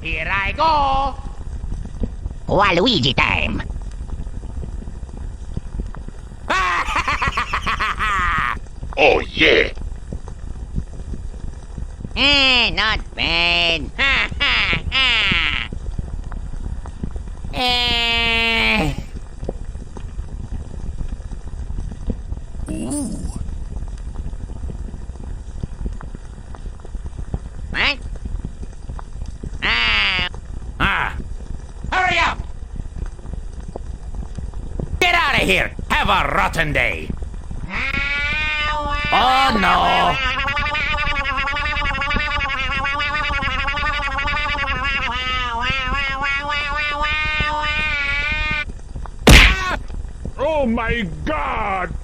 Here I go! Waluigi time! Oh yeah! Not bad. Ha ha ha! What? Hurry up! Get out of here! Have a rotten day! Oh no! Oh my God!